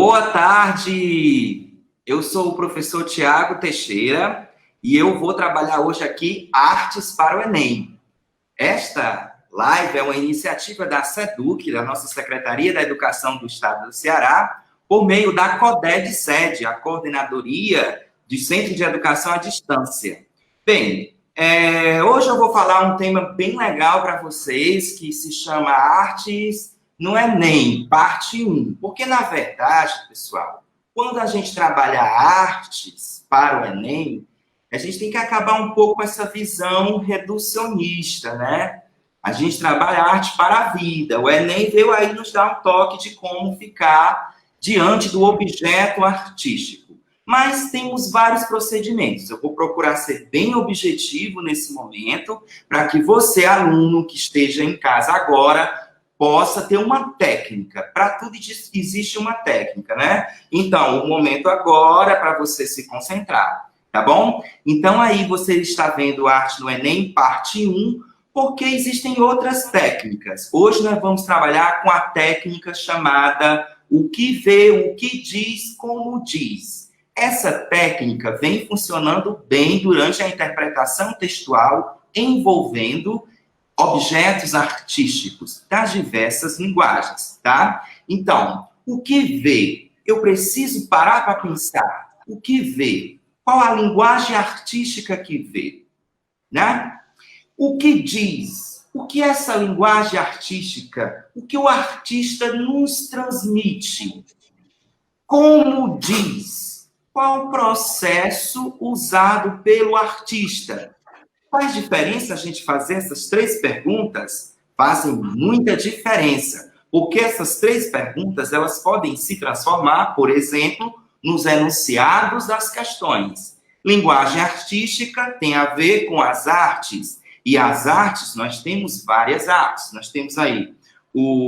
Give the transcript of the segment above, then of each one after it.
Boa tarde! Eu sou o professor Tiago Teixeira e eu vou trabalhar hoje aqui Artes para o Enem. Esta live é uma iniciativa da SEDUC, da nossa Secretaria da Educação do Estado do Ceará, por meio da CODED-SED, a Coordenadoria de Centro de Educação à Distância. Bem, hoje eu vou falar um tema bem legal para vocês, que se chama Artes no Enem, parte 1. Porque, na verdade, pessoal, quando a gente trabalha artes para o Enem, a gente tem que acabar um pouco com essa visão reducionista, né? A gente trabalha arte para a vida. O Enem veio aí nos dar um toque de como ficar diante do objeto artístico. Mas temos vários procedimentos. Eu vou procurar ser bem objetivo nesse momento, para que você, aluno que esteja em casa agora, possa ter uma técnica. Para tudo existe uma técnica, né? Então, o momento agora é para você se concentrar, tá bom? Então, aí você está vendo Arte no Enem, parte 1, porque existem outras técnicas. Hoje nós vamos trabalhar com a técnica chamada o que vê, o que diz, como diz. Essa técnica vem funcionando bem durante a interpretação textual envolvendo objetos artísticos das diversas linguagens, tá? Então, o que vê? Eu preciso parar para pensar. O que vê? Qual a linguagem artística que vê? Né? O que diz? O que é essa linguagem artística? O que o artista nos transmite? Como diz? Qual o processo usado pelo artista? Faz diferença a gente fazer essas três perguntas? Fazem muita diferença, porque essas três perguntas, elas podem se transformar, por exemplo, nos enunciados das questões. Linguagem artística tem a ver com as artes, e as artes, nós temos várias artes. Nós temos aí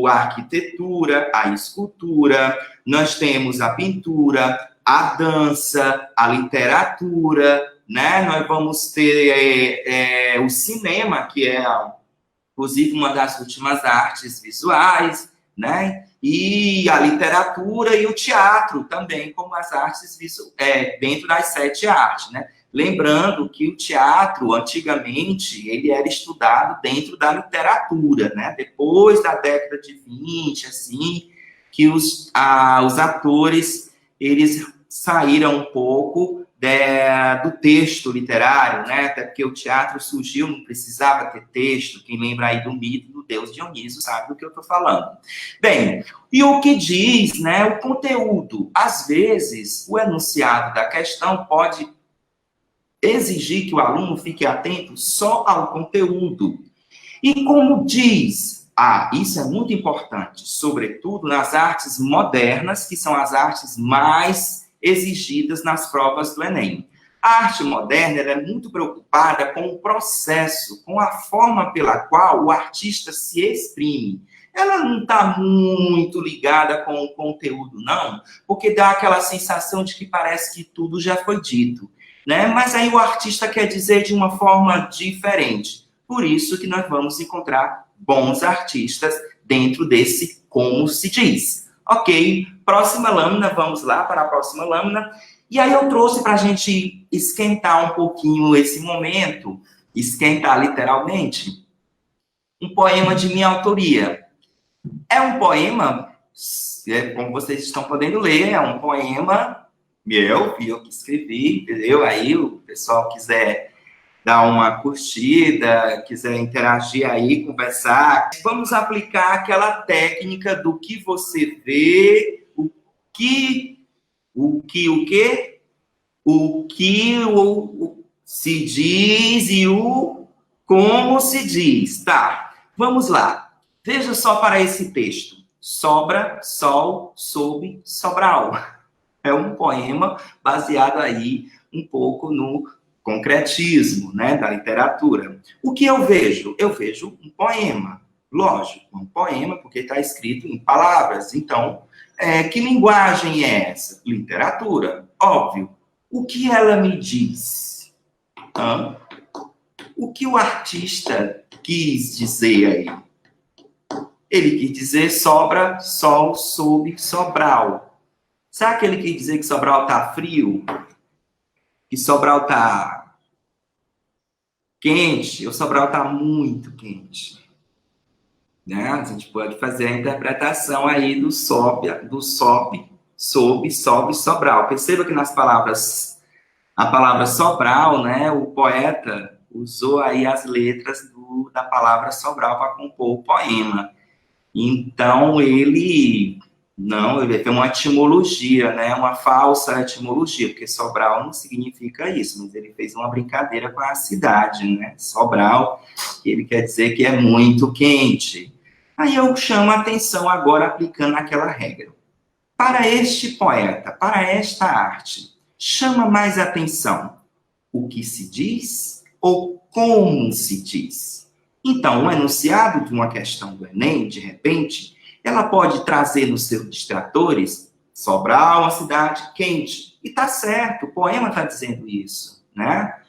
a arquitetura, a escultura, nós temos a pintura, a dança, a literatura, né? Nós vamos ter o cinema, que é, inclusive, uma das últimas artes visuais, né? E a literatura e o teatro também, como as artes dentro das 7 artes, né? Lembrando que o teatro, antigamente, ele era estudado dentro da literatura, né? Depois da década de 20, assim, que os atores, eles saíram um pouco do texto literário, né? Até porque o teatro surgiu, não precisava ter texto. Quem lembra aí do mito do deus Dioniso sabe do que eu estou falando. Bem, e o que diz, né? O conteúdo. Às vezes, o enunciado da questão pode exigir que o aluno fique atento só ao conteúdo. E como diz, isso é muito importante, sobretudo nas artes modernas, que são as artes mais exigidas nas provas do Enem. A arte moderna ela é muito preocupada com o processo, com a forma pela qual o artista se exprime. Ela não está muito ligada com o conteúdo, não, porque dá aquela sensação de que parece que tudo já foi dito, né? Mas aí o artista quer dizer de uma forma diferente. Por isso que nós vamos encontrar bons artistas dentro desse como se diz. Ok, próxima lâmina, vamos lá para a próxima lâmina. E aí eu trouxe para a gente esquentar um pouquinho esse momento, esquentar literalmente, um poema de minha autoria. É um poema, como vocês estão podendo ler, é um poema meu, eu que escrevi, entendeu? Aí o pessoal quiser dar uma curtida, quiser interagir aí, conversar. Vamos aplicar aquela técnica do que você vê, o que se diz e o como se diz. Tá, vamos lá. Veja só para esse texto. Sobra, sol, sob, sobral. É um poema baseado aí um pouco no concretismo, né, da literatura. O que eu vejo? Eu vejo um poema, lógico, um poema, porque está escrito em palavras. Então, que linguagem é essa? Literatura, óbvio. O que ela me diz? O que o artista quis dizer aí? Ele quis dizer sobra, sol, sob, sobral. Sabe aquele que dizer que Sobral tá frio? Que Sobral tá quente? Ou Sobral tá muito quente? Né? A gente pode fazer a interpretação aí do sobe, Sobral. Perceba que nas palavras, a palavra Sobral, né? O poeta usou aí as letras da palavra Sobral para compor o poema. Então, ele tem uma etimologia, né? Uma falsa etimologia, porque Sobral não significa isso, mas ele fez uma brincadeira com a cidade, né? Sobral, ele quer dizer que é muito quente. Aí eu chamo a atenção agora aplicando aquela regra. Para este poeta, para esta arte, chama mais atenção o que se diz ou como se diz? Então, um enunciado de uma questão do Enem, de repente, ela pode trazer nos seus distratores Sobral, uma cidade quente. E tá certo, o poema está dizendo isso, né?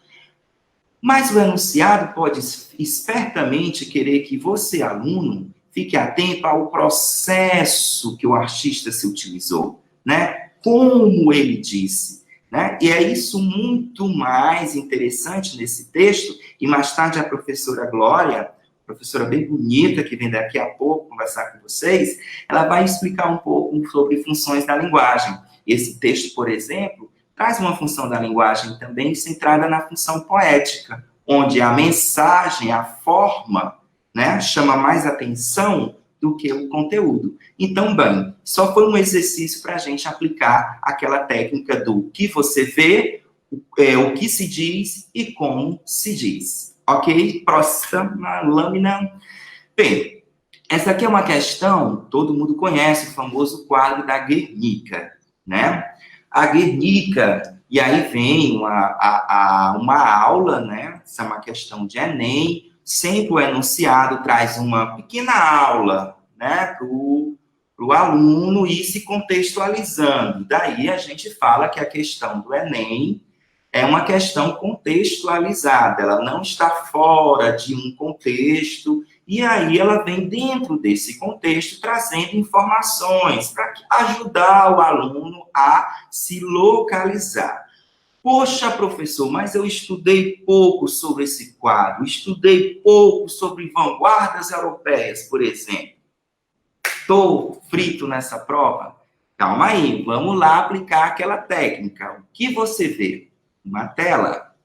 Mas o enunciado pode espertamente querer que você, aluno, fique atento ao processo que o artista se utilizou, né? Como ele disse, né? E é isso muito mais interessante nesse texto, e mais tarde a professora Glória, professora bem bonita, que vem daqui a pouco conversar com vocês, ela vai explicar um pouco sobre funções da linguagem. Esse texto, por exemplo, traz uma função da linguagem também centrada na função poética, onde a mensagem, a forma, né, chama mais atenção do que o conteúdo. Então, bem, só foi um exercício para a gente aplicar aquela técnica do que você vê, o que se diz e como se diz. Ok? Próxima lâmina. Bem, essa aqui é uma questão, todo mundo conhece o famoso quadro da Guernica, né? A Guernica, e aí vem uma aula, né? Isso é uma questão de Enem, sempre o enunciado traz uma pequena aula, né, para o aluno ir se contextualizando. Daí a gente fala que a questão do Enem é uma questão contextualizada, ela não está fora de um contexto, e aí ela vem dentro desse contexto trazendo informações para ajudar o aluno a se localizar. Poxa, professor, mas eu estudei pouco sobre esse quadro, estudei pouco sobre vanguardas europeias, por exemplo. Estou frito nessa prova? Calma aí, vamos lá aplicar aquela técnica. O que você vê? Uma tela,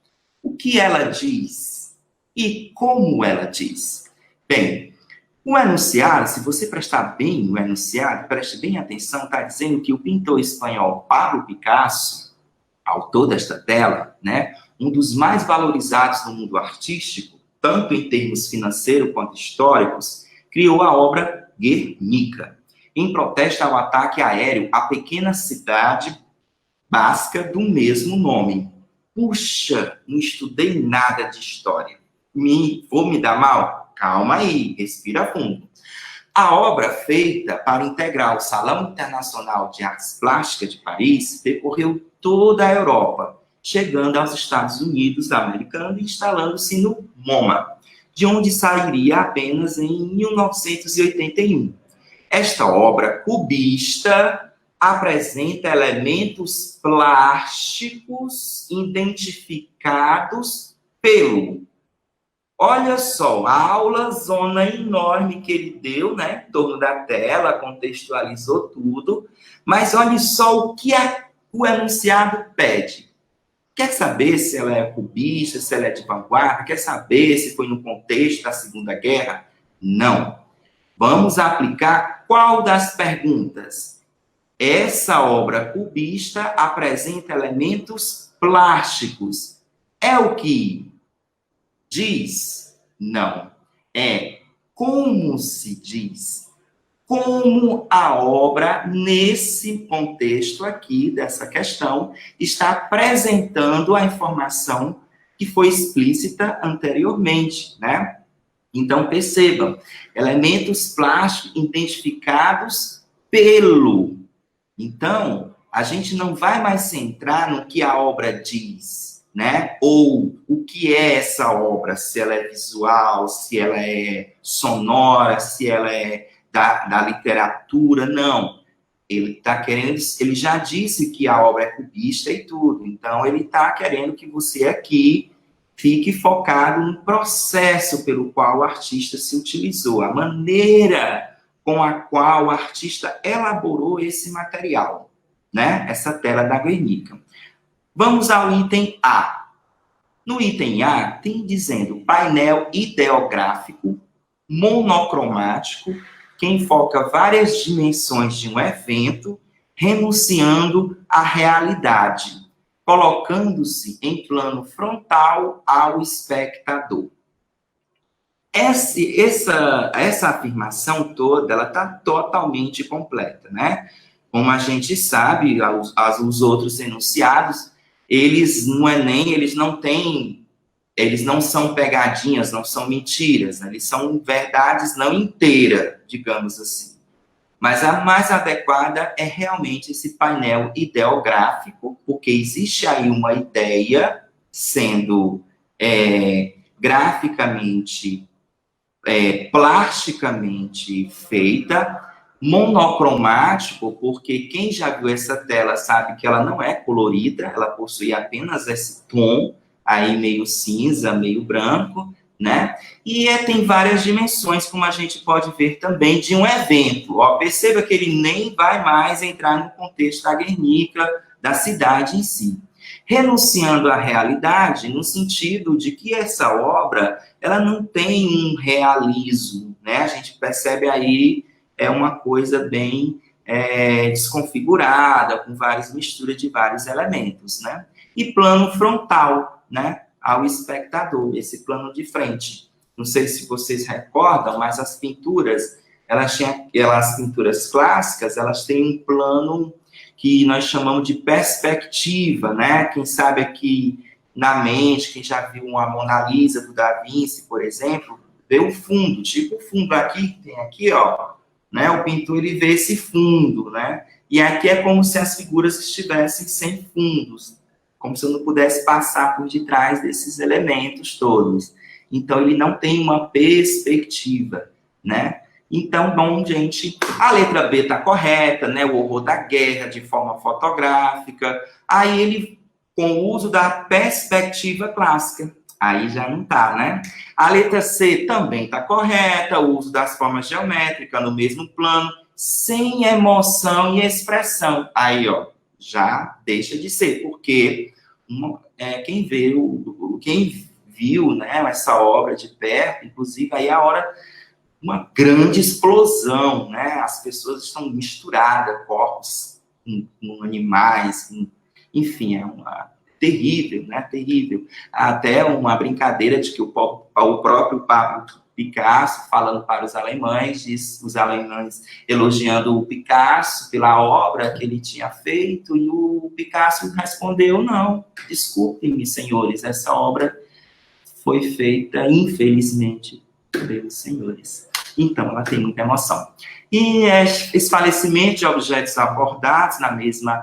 o que ela diz e como ela diz. Bem, o enunciado, se você prestar bem o enunciado, preste bem atenção, está dizendo que o pintor espanhol Pablo Picasso, autor desta tela, né, um dos mais valorizados no mundo artístico, tanto em termos financeiros quanto históricos, criou a obra Guernica, em protesto ao ataque aéreo à pequena cidade basca do mesmo nome. Puxa, não estudei nada de história. Vou me dar mal? Calma aí, respira fundo. A obra, feita para integrar o Salão Internacional de Artes Plásticas de Paris, percorreu toda a Europa, chegando aos Estados Unidos americanos e instalando-se no MoMA, de onde sairia apenas em 1981. Esta obra cubista apresenta elementos plásticos identificados pelo... Olha só, a aula zona enorme que ele deu, né, em torno da tela, contextualizou tudo, mas olha só o que o enunciado pede. Quer saber se ela é cubista, se ela é de vanguarda? Quer saber se foi no contexto da Segunda Guerra? Não. Vamos aplicar qual das perguntas? Essa obra cubista apresenta elementos plásticos. É o que diz? Não. É como se diz. Como a obra, nesse contexto aqui, dessa questão, está apresentando a informação que foi explícita anteriormente, né? Então, percebam, elementos plásticos identificados pelo. Então, a gente não vai mais centrar no que a obra diz, né? Ou o que é essa obra, se ela é visual, se ela é sonora, se ela é da literatura, não. Ele está querendo, ele já disse que a obra é cubista e tudo, então ele está querendo que você aqui fique focado no processo pelo qual o artista se utilizou, a maneira com a qual o artista elaborou esse material, né? Essa tela da Guernica. Vamos ao item A. No item A, tem dizendo painel ideográfico, monocromático, que enfoca várias dimensões de um evento, renunciando à realidade, colocando-se em plano frontal ao espectador. Essa afirmação toda, ela está totalmente completa, né? Como a gente sabe, os outros enunciados, eles no Enem, eles não são pegadinhas, não são mentiras, né? Eles são verdades não inteiras, digamos assim. Mas a mais adequada é realmente esse painel ideográfico, porque existe aí uma ideia sendo graficamente, plasticamente feita, monocromático, porque quem já viu essa tela sabe que ela não é colorida, ela possui apenas esse tom, aí meio cinza, meio branco, né? E tem várias dimensões, como a gente pode ver também, de um evento. Ó, perceba que ele nem vai mais entrar no contexto da Guernica, da cidade em si. Renunciando à realidade, no sentido de que essa obra, ela não tem um realismo, né? A gente percebe aí, uma coisa bem desconfigurada, com várias misturas de vários elementos, né? E plano frontal, né, ao espectador, esse plano de frente. Não sei se vocês recordam, mas as pinturas, as pinturas clássicas, elas têm um plano que nós chamamos de perspectiva, né? Quem sabe aqui na mente, quem já viu uma Mona Lisa do Da Vinci, por exemplo, vê o fundo, tipo o fundo aqui, que tem aqui, ó, né? O pintor, ele vê esse fundo, né? E aqui é como se as figuras estivessem sem fundos, como se eu não pudesse passar por detrás desses elementos todos. Então, ele não tem uma perspectiva, né? Então, bom, gente, a letra B está correta, né? O horror da guerra de forma fotográfica. Aí ele, com o uso da perspectiva clássica, aí já não está, né? A letra C também está correta, o uso das formas geométricas no mesmo plano, sem emoção e expressão. Aí, ó, já deixa de ser, porque quem viu, né, essa obra de perto, inclusive aí a hora uma grande explosão, né? As pessoas estão misturadas, corpos com animais, enfim, terrível, né? Terrível. Até uma brincadeira de que o próprio Pablo Picasso, falando para os alemães, os alemães elogiando o Picasso pela obra que ele tinha feito, e o Picasso respondeu: não, desculpem-me, senhores, essa obra foi feita, infelizmente, pelos senhores. Então, ela tem muita emoção. E esse falecimento de objetos abordados na mesma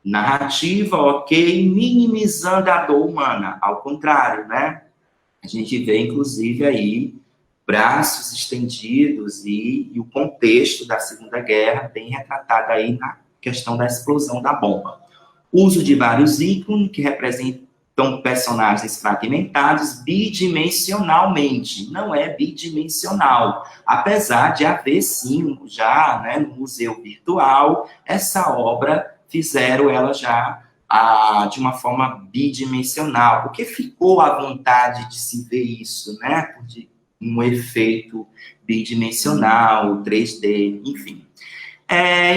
narrativa, ok, minimizando a dor humana. Ao contrário, né? A gente vê, inclusive, aí braços estendidos e o contexto da Segunda Guerra bem retratado aí na questão da explosão da bomba. Uso de vários ícones que representam personagens fragmentados bidimensionalmente. Não é bidimensional, apesar de haver, sim, já, né, no Museu Virtual, essa obra fizeram ela já de uma forma bidimensional, porque ficou à vontade de se ver isso, né, de um efeito bidimensional, 3D, enfim.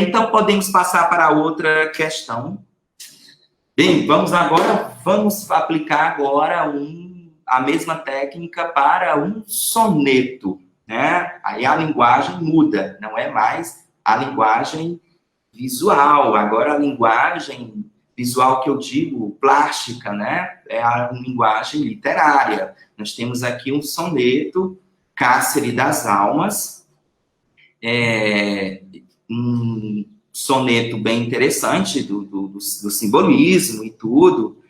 Então, podemos passar para outra questão. Bem, vamos aplicar agora a mesma técnica para um soneto, né? Aí a linguagem muda, não é mais a linguagem visual, agora a linguagem visual que eu digo, plástica, né? É a linguagem literária. Nós temos aqui um soneto, Cárcere das Almas, um soneto bem interessante do simbolismo e tudo.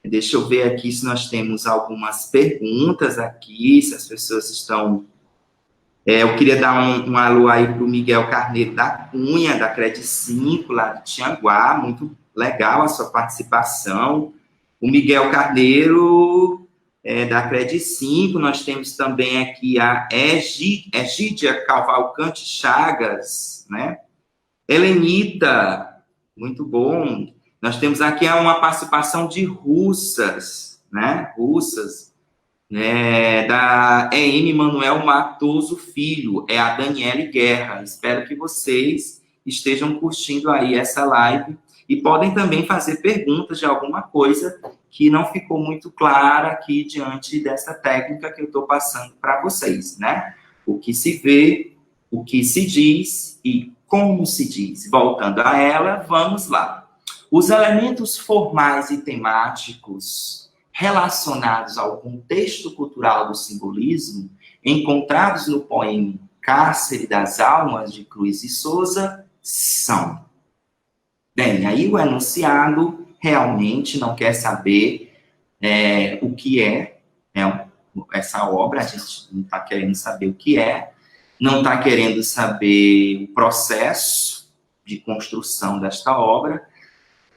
Deixa eu ver aqui se nós temos algumas perguntas aqui, se as pessoas estão Eu queria dar um alô aí para o Miguel Carneiro da Cunha, da Cred 5, lá de Tianguá. Muito legal a sua participação. O Miguel Carneiro, da Cred 5. Nós temos também aqui a Egídia Cavalcante Chagas, né? Helenita, muito bom. Nós temos aqui uma participação de russas, né? Russas. Da EM Manuel Matoso Filho, é a Daniele Guerra. Espero que vocês estejam curtindo aí essa live e podem também fazer perguntas de alguma coisa que não ficou muito clara aqui diante dessa técnica que eu estou passando para vocês, né? O que se vê, o que se diz e como se diz. Voltando a ela, vamos lá. Os elementos formais e temáticos relacionados ao contexto cultural do simbolismo, encontrados no poema Cárcere das Almas, de Cruz e Souza, são. Bem, aí o enunciado realmente não quer saber o que é essa obra, a gente não está querendo saber o que é, não está querendo saber o processo de construção desta obra,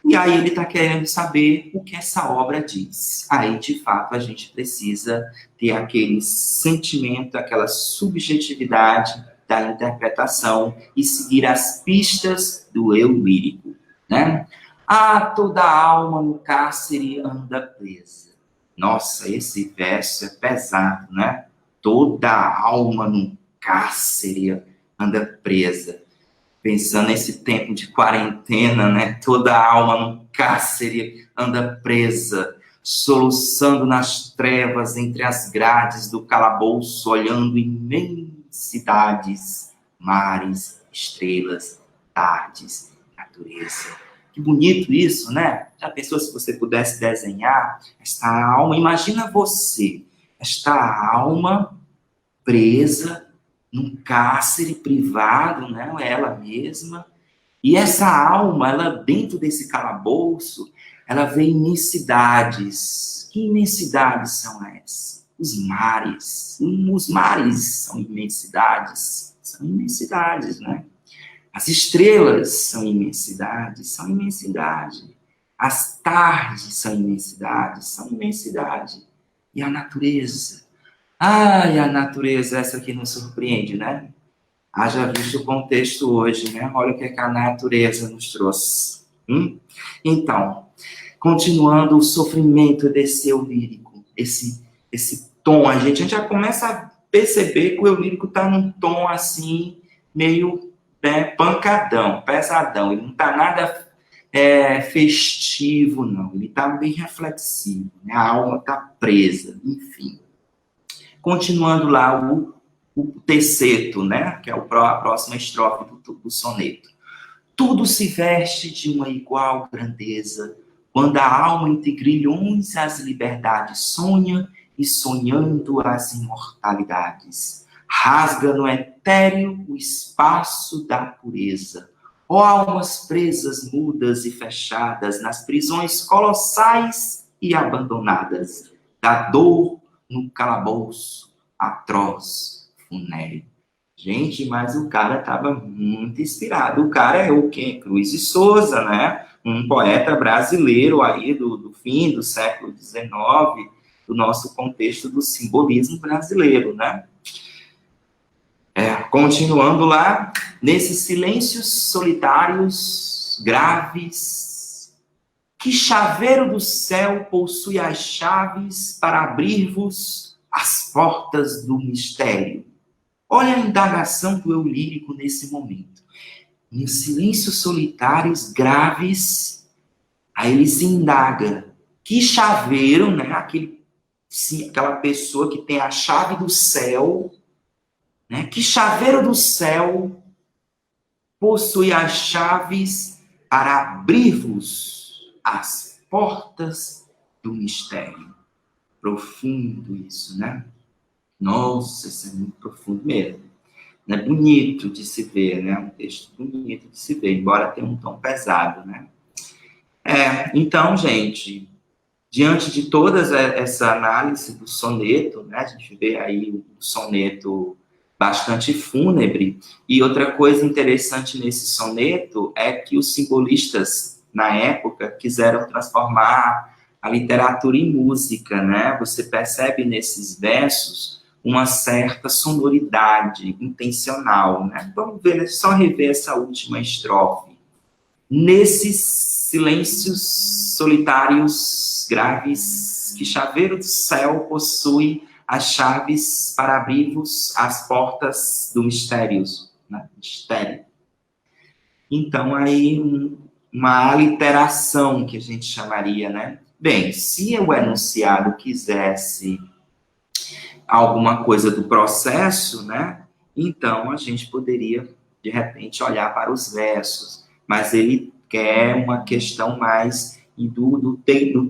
e aí ele está querendo saber o que essa obra diz. Aí, de fato, a gente precisa ter aquele sentimento, aquela subjetividade da interpretação e seguir as pistas do eu lírico, né? Toda alma no cárcere anda presa. Nossa, esse verso é pesado, né? Toda alma no cárcere anda presa. Pensando nesse tempo de quarentena, né? Toda alma num cárcere anda presa, soluçando nas trevas entre as grades do calabouço, olhando imensidades, mares, estrelas, tardes, natureza. Que bonito isso, né? Já pensou se você pudesse desenhar esta alma? Imagina você, esta alma presa num cárcere privado, né? Ela mesma. E essa alma, ela dentro desse calabouço, ela vê imensidades. Que imensidades são essas? Os mares. Os mares são imensidades. São imensidades, né? As estrelas são imensidades. São imensidade. As tardes são imensidade. São imensidade. E a natureza? E a natureza, essa que nos surpreende, né? Haja visto o contexto hoje, né? Olha o que a natureza nos trouxe. Então, continuando o sofrimento desse eu lírico, esse tom, a gente já começa a perceber que o eu lírico está num tom assim, meio pancadão, pesadão. Ele não está nada festivo, não. Ele está bem reflexivo, né? A alma está presa, enfim. Continuando lá o terceto, né? Que é a próxima estrofe do soneto. Tudo se veste de uma igual grandeza, quando a alma entre grilhões as liberdades sonha, e sonhando as imortalidades, rasga no etéreo o espaço da pureza. Ó almas presas, mudas e fechadas, nas prisões colossais e abandonadas, da dor no calabouço atroz, funéreo. Gente, mas o cara estava muito inspirado. O cara é o quê? Cruz e Souza, né? Um poeta brasileiro aí do fim do século XIX, do nosso contexto do simbolismo brasileiro, né? Continuando lá, nesses silêncios solitários, graves, que chaveiro do céu possui as chaves para abrir-vos as portas do mistério? Olha a indagação do eu lírico nesse momento. Em silêncios solitários, graves, aí ele se indaga. Que chaveiro, né? Aquela pessoa que tem a chave do céu, né? Que chaveiro do céu possui as chaves para abrir-vos as portas do mistério? Profundo isso, né? Nossa, isso é muito profundo mesmo. É bonito de se ver, né? Um texto bonito de se ver, embora tenha um tom pesado, né? Então, gente, diante de toda essa análise do soneto, né? A gente vê aí o soneto bastante fúnebre. E outra coisa interessante nesse soneto é que os simbolistas, na época, quiseram transformar a literatura em música, né? Você percebe nesses versos uma certa sonoridade intencional, né? Vamos ver, só rever essa última estrofe. Nesses silêncios solitários, graves, que chaveiro do céu possui as chaves para abrir-vos as portas do mistério, né? Mistério. Então, aí, uma aliteração que a gente chamaria, né? Bem, se o enunciado quisesse alguma coisa do processo, né? Então, a gente poderia, de repente, olhar para os versos. Mas ele quer uma questão mais do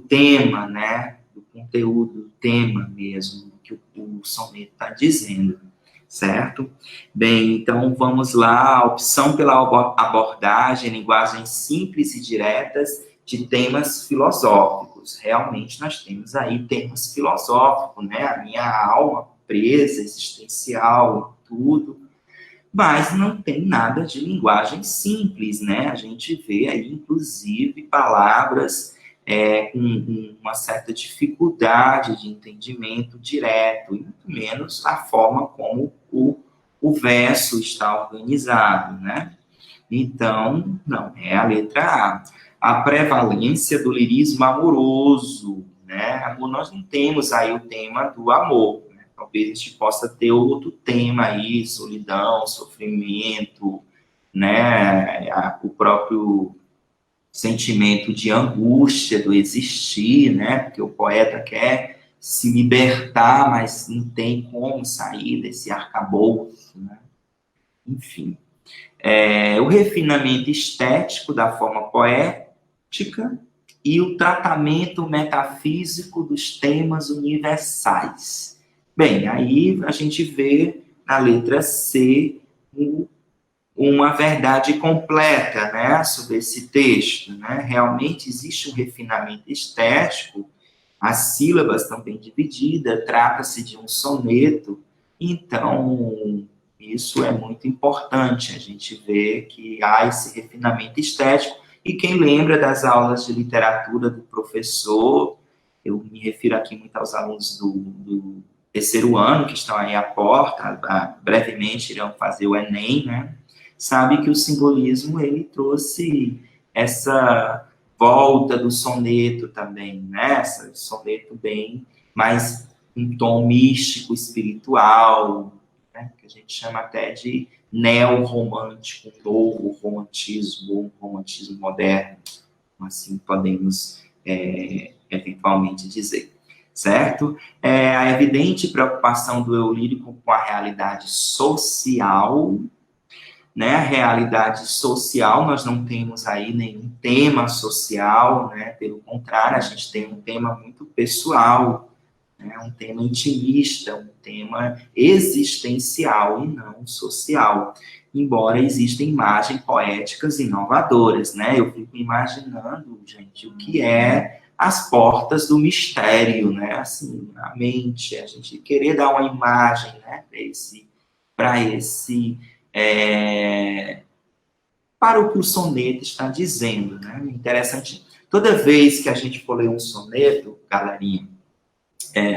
tema, né? Do conteúdo, do tema mesmo, que o soneto está dizendo, certo? Bem, então vamos lá, a opção pela abordagem, linguagens simples e diretas de temas filosóficos. Realmente nós temos aí temas filosóficos, né? A minha alma presa, existencial, tudo, mas não tem nada de linguagem simples, né? A gente vê aí, inclusive, palavras com uma certa dificuldade de entendimento direto, e muito menos a forma como o verso está organizado, né? Então, não, é a letra A. A prevalência do lirismo amoroso, né? Nós não temos aí o tema do amor, né? Talvez a gente possa ter outro tema aí, solidão, sofrimento, né? O próprio sentimento de angústia do existir, né? Porque o poeta quer se libertar, mas não tem como sair desse arcabouço, né? Enfim. O refinamento estético da forma poética e o tratamento metafísico dos temas universais. Bem, aí a gente vê na letra C uma verdade completa, né, sobre esse texto, né? Realmente existe um refinamento estético, as sílabas estão bem divididas, trata-se de um soneto, então isso é muito importante, a gente vê que há esse refinamento estético, e quem lembra das aulas de literatura do professor, eu me refiro aqui muito aos alunos do terceiro ano, que estão aí à porta, brevemente irão fazer o Enem, né? Sabe que o simbolismo, ele trouxe essa volta do soneto também, né? Esse soneto bem mais um tom místico, espiritual, né? Que a gente chama até de neo-romântico, novo romantismo, um romantismo moderno, assim podemos eventualmente dizer, certo? A evidente preocupação do eu lírico com a realidade social, né? A realidade social, nós não temos aí nenhum tema social, né? Pelo contrário, a gente tem um tema muito pessoal, né? Um tema intimista, um tema existencial e não social. Embora existam imagens poéticas inovadoras, né? Eu fico imaginando, gente, o que é as portas do mistério, né? Assim, a mente, a gente querer dar uma imagem, né? Para o que o soneto está dizendo, né? Interessante. Toda vez que a gente for ler um soneto, galerinha,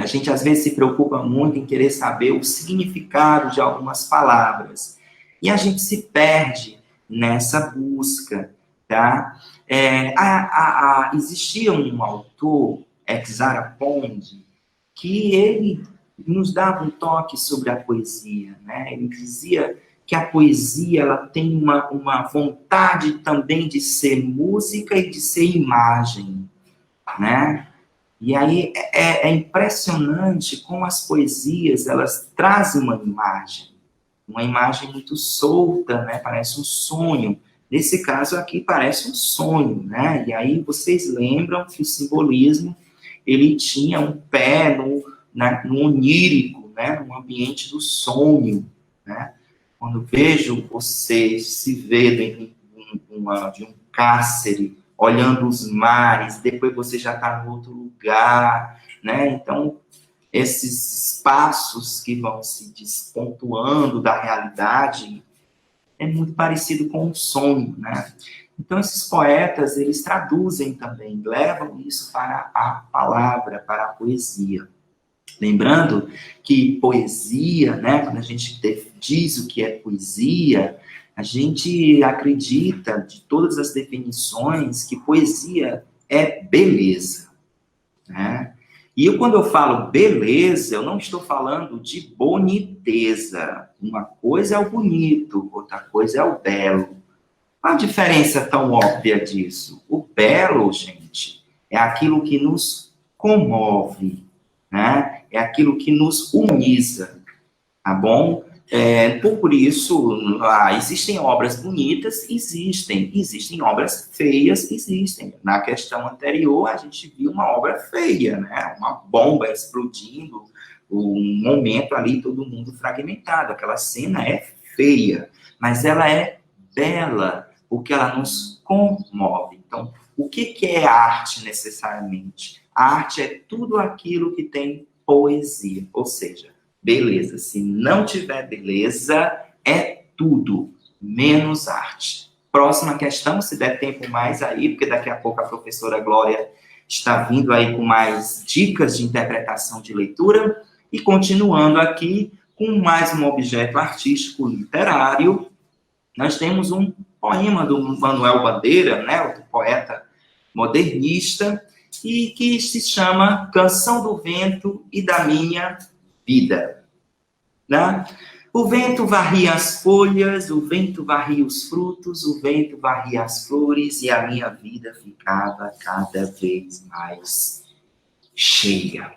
a gente às vezes se preocupa muito em querer saber o significado de algumas palavras. E a gente se perde nessa busca, tá? Existia um autor, Exara Pondi, que ele nos dava um toque sobre a poesia, né? Ele dizia que a poesia ela tem uma vontade também de ser música e de ser imagem, né? E aí é impressionante como as poesias elas trazem uma imagem muito solta, né? Parece um sonho. Nesse caso aqui parece um sonho, né? E aí vocês lembram que o simbolismo ele tinha um pé no onírico, né? No ambiente do sonho, né? Quando vejo você se ver dentro de um cárcere, olhando os mares, depois você já está em outro lugar, né? Então, esses espaços que vão se despontuando da realidade, é muito parecido com um sonho, né? Então, esses poetas, eles traduzem também, levam isso para a palavra, para a poesia. Lembrando que poesia, né, quando a gente diz o que é poesia, a gente acredita, de todas as definições, que poesia é beleza, né? E quando eu falo beleza, eu não estou falando de boniteza. Uma coisa é o bonito, outra coisa é o belo. Qual a diferença tão óbvia disso? O belo, gente, é aquilo que nos comove, né? É aquilo que nos humaniza, tá bom? Por isso, existem obras bonitas? Existem obras feias? Existem. Na questão anterior, a gente viu uma obra feia, né? Uma bomba explodindo, um momento ali, todo mundo fragmentado. Aquela cena é feia, mas ela é bela, porque ela nos comove. Então, o que é arte necessariamente? A arte é tudo aquilo que tem poesia, ou seja, beleza. Se não tiver beleza, é tudo, menos arte. Próxima questão, se der tempo mais aí, porque daqui a pouco a professora Glória está vindo aí com mais dicas de interpretação de leitura. E continuando aqui, com mais um objeto artístico literário, nós temos um poema do Manuel Bandeira, né, o poeta modernista, e que se chama Canção do Vento e da Minha Vida. Né? O vento varria as folhas, o vento varria os frutos, o vento varria as flores, e a minha vida ficava cada vez mais cheia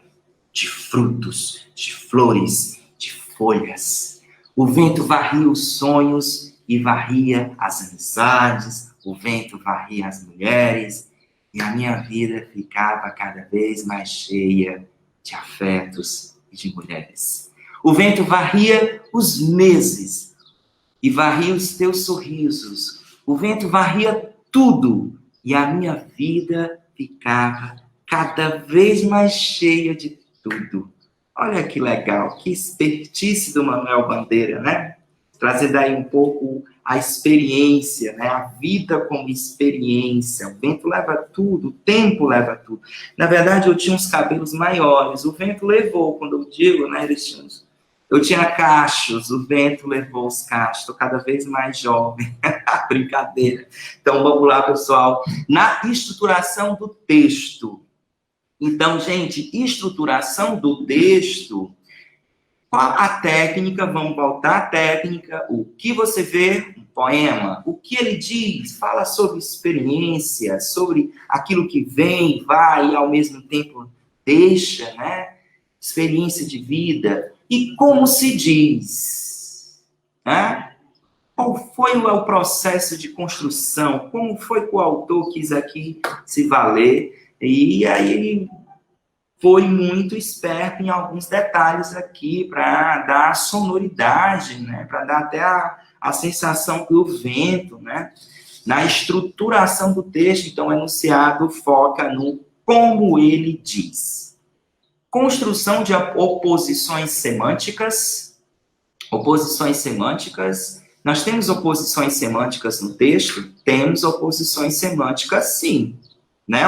de frutos, de flores, de folhas. O vento varria os sonhos e varria as amizades, o vento varria as mulheres, e a minha vida ficava cada vez mais cheia de afetos e de mulheres. O vento varria os meses e varria os teus sorrisos. O vento varria tudo e a minha vida ficava cada vez mais cheia de tudo. Olha que legal, que expertise do Manuel Bandeira, né? Trazer daí um pouco a experiência, né? A vida como experiência. O vento leva tudo, o tempo leva tudo. Na verdade, eu tinha uns cabelos maiores. O vento levou, quando eu digo, né, eu tinha cachos, o vento levou os cachos. Estou cada vez mais jovem. Brincadeira. Então, vamos lá, pessoal. Na estruturação do texto. Então, gente, estruturação do texto... Qual a técnica? Vamos voltar à técnica. O que você vê? Um poema. O que ele diz? Fala sobre experiência, sobre aquilo que vem, vai e ao mesmo tempo deixa, né? Experiência de vida. E como se diz? Né? Qual foi o processo de construção? Como foi que o autor quis aqui se valer? E aí... foi muito esperto em alguns detalhes aqui para dar sonoridade, né? Para dar até a sensação do vento, né? Na estruturação do texto, então, o enunciado foca no como ele diz. Construção de oposições semânticas. Oposições semânticas. Nós temos oposições semânticas no texto? Temos oposições semânticas, sim. Né?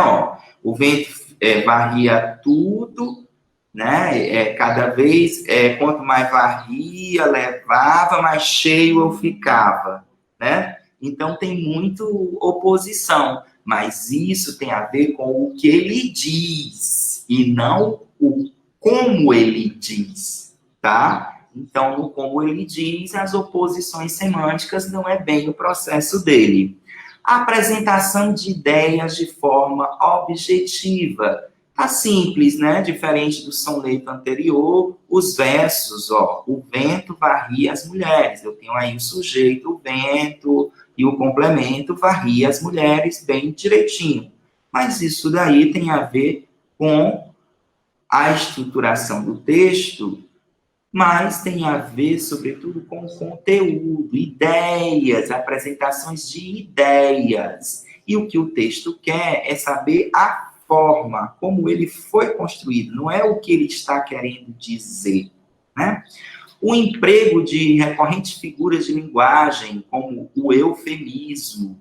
O vento varria tudo, né? Cada vez, quanto mais varria, levava, mais cheio eu ficava, né? Então, tem muito oposição, mas isso tem a ver com o que ele diz, e não o como ele diz, tá? Então, no como ele diz, as oposições semânticas não é bem o processo dele. A apresentação de ideias de forma objetiva. Tá simples, né? Diferente do soneto anterior, os versos, o vento varria as mulheres. Eu tenho aí o sujeito, o vento, e o complemento varria as mulheres bem direitinho. Mas isso daí tem a ver com a estruturação do texto, mas tem a ver, sobretudo, com o conteúdo, ideias, apresentações de ideias. E o que o texto quer é saber a forma como ele foi construído, não é o que ele está querendo dizer, né? O emprego de recorrentes figuras de linguagem, como o eufemismo,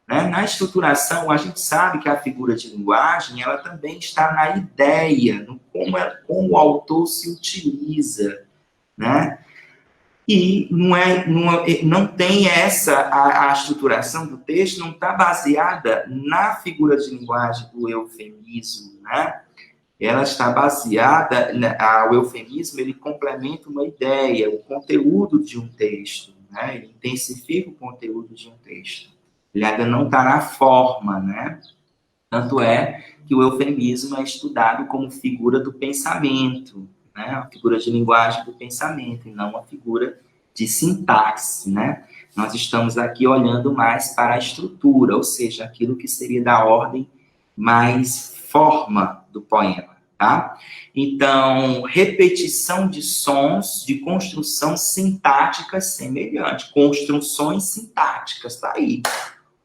né? Na estruturação, a gente sabe que a figura de linguagem, ela também está na ideia, no como o autor se utiliza, né? E não tem a estruturação do texto não está baseada na figura de linguagem do eufemismo, né? Ela está baseada, o eufemismo, ele complementa uma ideia, o conteúdo de um texto, né? Ele intensifica o conteúdo de um texto. Ele ainda não está na forma, né? Tanto é que o eufemismo é estudado como figura do pensamento, né? A figura de linguagem do pensamento, e não uma figura de sintaxe, né? Nós estamos aqui olhando mais para a estrutura, ou seja, aquilo que seria da ordem mais forma do poema, tá? Então, repetição de sons de construção sintática semelhante. Construções sintáticas, tá aí.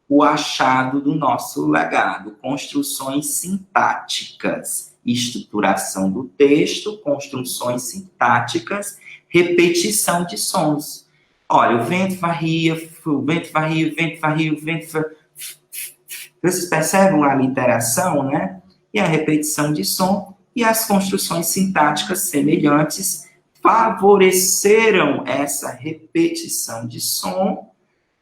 O achado do nosso legado. Construções sintáticas. Estruturação do texto, construções sintáticas, repetição de sons. Olha, o vento varria, o vento varria, o vento varria, o vento varria. Vocês percebem a literação, né? E a repetição de som e as construções sintáticas semelhantes favoreceram essa repetição de som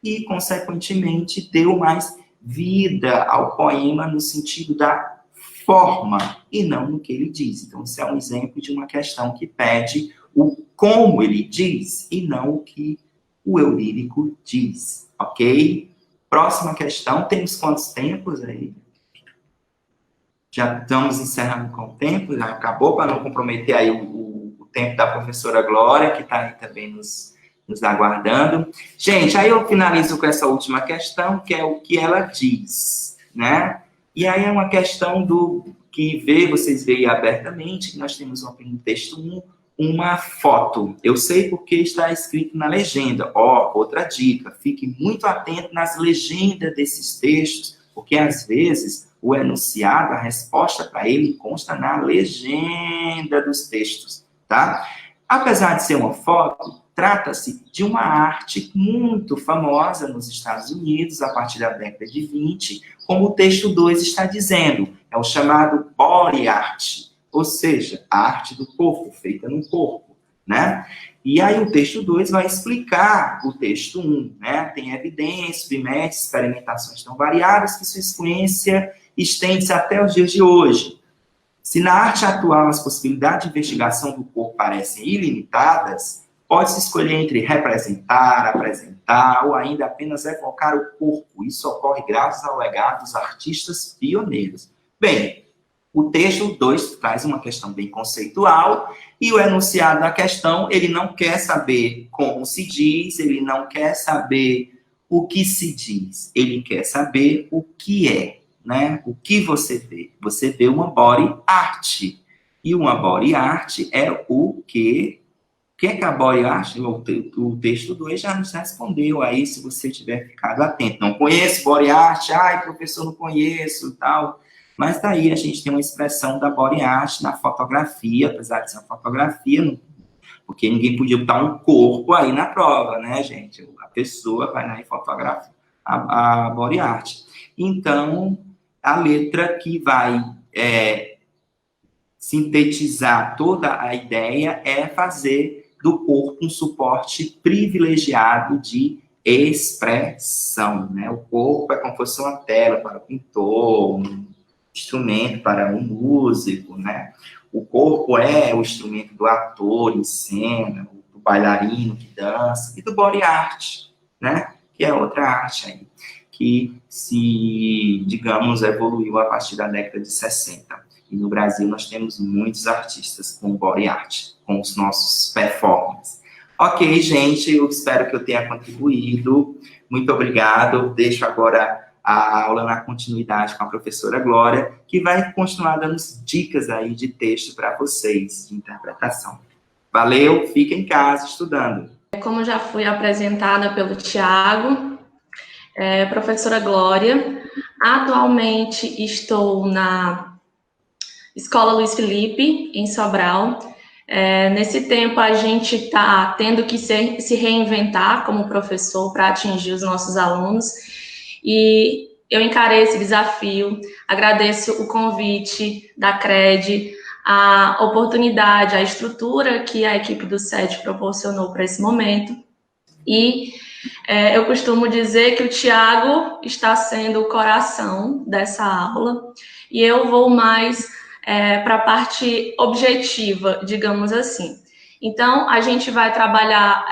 e, consequentemente, deu mais vida ao poema no sentido da forma e não no que ele diz. Então, isso é um exemplo de uma questão que pede o como ele diz e não o que o eu lírico diz, ok? Próxima questão, temos quantos tempos aí? Já estamos encerrando com o tempo, já acabou, para não comprometer aí o tempo da professora Glória, que está aí também nos aguardando. Gente, aí eu finalizo com essa última questão, que é o que ela diz, né? E aí é uma questão do que vocês veem abertamente, que nós temos no texto 1, uma foto. Eu sei porque está escrito na legenda. Outra dica, fique muito atento nas legendas desses textos, porque às vezes o enunciado, a resposta para ele consta na legenda dos textos, tá? Apesar de ser uma foto, trata-se de uma arte muito famosa nos Estados Unidos, a partir da década de 20, como o texto 2 está dizendo, é o chamado body art, ou seja, a arte do corpo, feita no corpo, né? E aí o texto 2 vai explicar o texto 1, né? Tem evidências, submete experimentações tão variadas que sua influência estende-se até os dias de hoje. Se na arte atual as possibilidades de investigação do corpo parecem ilimitadas, pode-se escolher entre representar, apresentar ou ainda apenas evocar o corpo. Isso ocorre graças ao legado dos artistas pioneiros. Bem, o texto 2 traz uma questão bem conceitual e o enunciado da questão, ele não quer saber como se diz, ele não quer saber o que se diz, ele quer saber o que é, né? O que você vê? Você vê uma body art. E uma body art é o que... O que é a body art? O texto 2 já nos respondeu aí, se você tiver ficado atento. Não conheço body art, professor, não conheço e tal. Mas daí a gente tem uma expressão da body art na fotografia, apesar de ser uma fotografia, porque ninguém podia botar um corpo aí na prova, né, gente? A pessoa vai lá e fotografa a body art. Então, a letra que vai sintetizar toda a ideia é fazer do corpo um suporte privilegiado de expressão, né? O corpo é como se fosse uma tela para o pintor, um instrumento para um músico, né? O corpo é o instrumento do ator em cena, do bailarino que dança, e do body art, né? Que é outra arte aí, que se, digamos, evoluiu a partir da década de 60. E no Brasil nós temos muitos artistas com body art, com os nossos performances. Ok, gente, eu espero que eu tenha contribuído. Muito obrigado. Deixo agora a aula na continuidade com a professora Glória, que vai continuar dando dicas aí de texto para vocês, de interpretação. Valeu, fica em casa estudando. Como já fui apresentada pelo Tiago, professora Glória, atualmente estou na Escola Luiz Felipe, em Sobral. Nesse tempo, a gente está tendo que se reinventar como professor para atingir os nossos alunos. E eu encarei esse desafio, agradeço o convite da CRED, a oportunidade, a estrutura que a equipe do SET proporcionou para esse momento. E eu costumo dizer que o Tiago está sendo o coração dessa aula, e eu vou mais para a parte objetiva, digamos assim. Então, a gente vai trabalhar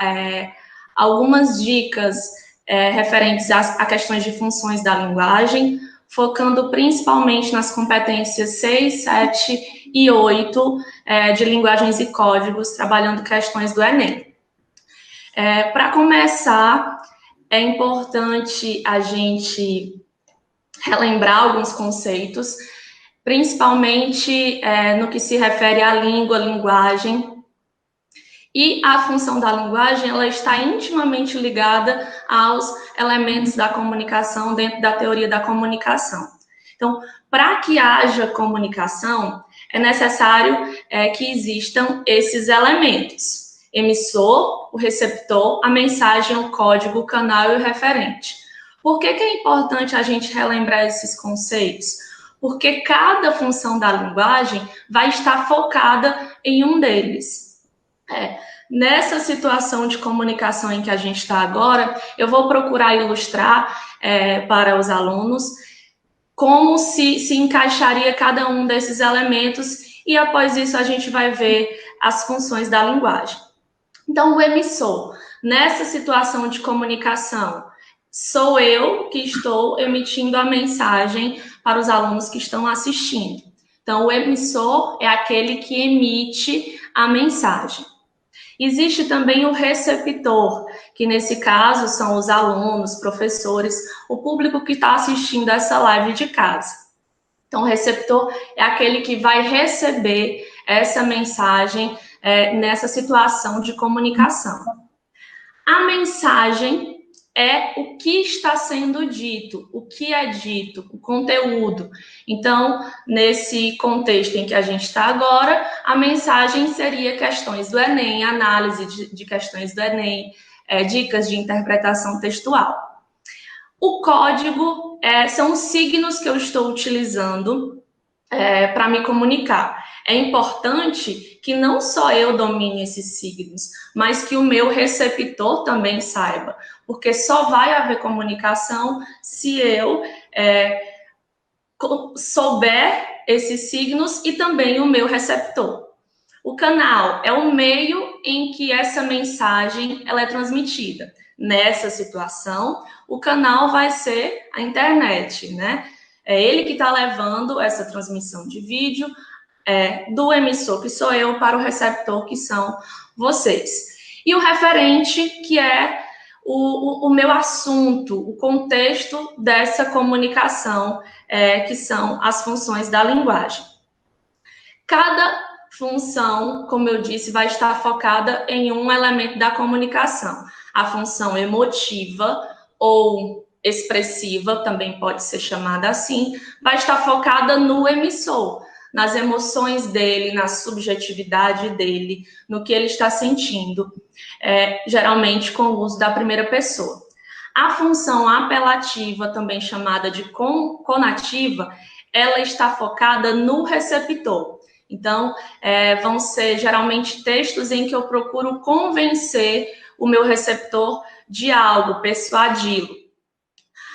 algumas dicas referentes a questões de funções da linguagem, focando principalmente nas competências 6, 7 e 8 de linguagens e códigos, trabalhando questões do Enem. Para começar, é importante a gente relembrar alguns conceitos, principalmente no que se refere à língua, linguagem. E a função da linguagem, ela está intimamente ligada aos elementos da comunicação dentro da teoria da comunicação. Então, para que haja comunicação, é necessário que existam esses elementos. Emissor, o receptor, a mensagem, o código, o canal e o referente. Por que é importante a gente relembrar esses conceitos? Porque cada função da linguagem vai estar focada em um deles. Nessa situação de comunicação em que a gente está agora, eu vou procurar ilustrar para os alunos como se encaixaria cada um desses elementos e após isso a gente vai ver as funções da linguagem. Então, o emissor, nessa situação de comunicação, sou eu que estou emitindo a mensagem para os alunos que estão assistindo. Então, o emissor é aquele que emite a mensagem. Existe também o receptor, que nesse caso são os alunos, professores, o público que está assistindo essa live de casa. Então, o receptor é aquele que vai receber essa mensagem nessa situação de comunicação. A mensagem é o que está sendo dito, o que é dito, o conteúdo. Então, nesse contexto em que a gente está agora, a mensagem seria questões do Enem, análise de questões do Enem, dicas de interpretação textual. O código são os signos que eu estou utilizando para me comunicar. É importante que não só eu domine esses signos, mas que o meu receptor também saiba, porque só vai haver comunicação se eu souber esses signos e também o meu receptor. O canal é o meio em que essa mensagem ela é transmitida. Nessa situação, o canal vai ser a internet, né? É ele que está levando essa transmissão de vídeo do emissor, que sou eu, para o receptor, que são vocês. E o referente, que é o meu assunto, o contexto dessa comunicação, que são as funções da linguagem. Cada função, como eu disse, vai estar focada em um elemento da comunicação. A função emotiva ou expressiva, também pode ser chamada assim, vai estar focada no emissor, nas emoções dele, na subjetividade dele, no que ele está sentindo, geralmente com o uso da primeira pessoa. A função apelativa, também chamada de conativa, ela está focada no receptor. Então, vão ser geralmente textos em que eu procuro convencer o meu receptor de algo, persuadi-lo.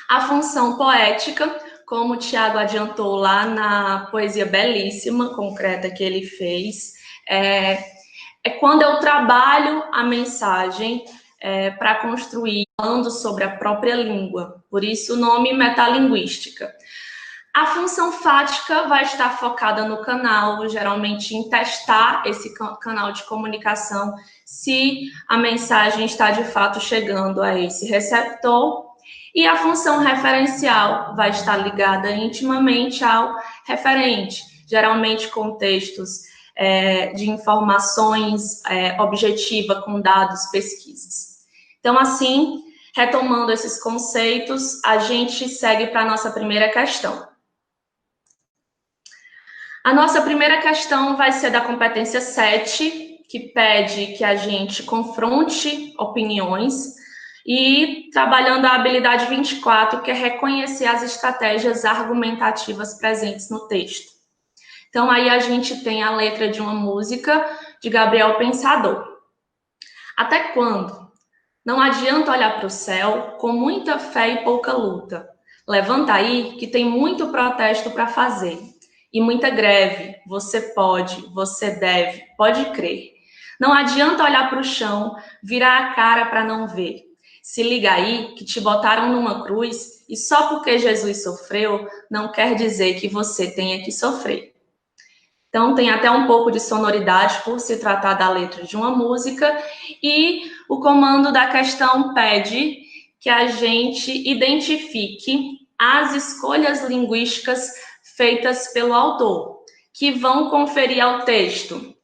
A função poética, como o Tiago adiantou lá na poesia belíssima, concreta que ele fez, é quando eu trabalho a mensagem para construir, falando sobre a própria língua, por isso o nome metalinguística. A função fática vai estar focada no canal, geralmente em testar esse canal de comunicação, se a mensagem está de fato chegando a esse receptor. E a função referencial vai estar ligada intimamente ao referente, geralmente com textos de informações objetiva com dados, pesquisas. Então, assim, retomando esses conceitos, a gente segue para a nossa primeira questão. A nossa primeira questão vai ser da competência 7, que pede que a gente confronte opiniões, e trabalhando a habilidade 24, que é reconhecer as estratégias argumentativas presentes no texto. Então, aí a gente tem a letra de uma música de Gabriel Pensador. Até quando? Não adianta olhar para o céu com muita fé e pouca luta. Levanta aí que tem muito protesto para fazer. E muita greve. Você pode, você deve, pode crer. Não adianta olhar para o chão, virar a cara para não ver. Se liga aí que te botaram numa cruz e só porque Jesus sofreu não quer dizer que você tenha que sofrer. Então tem até um pouco de sonoridade por se tratar da letra de uma música, e o comando da questão pede que a gente identifique as escolhas linguísticas feitas pelo autor, que vão conferir ao texto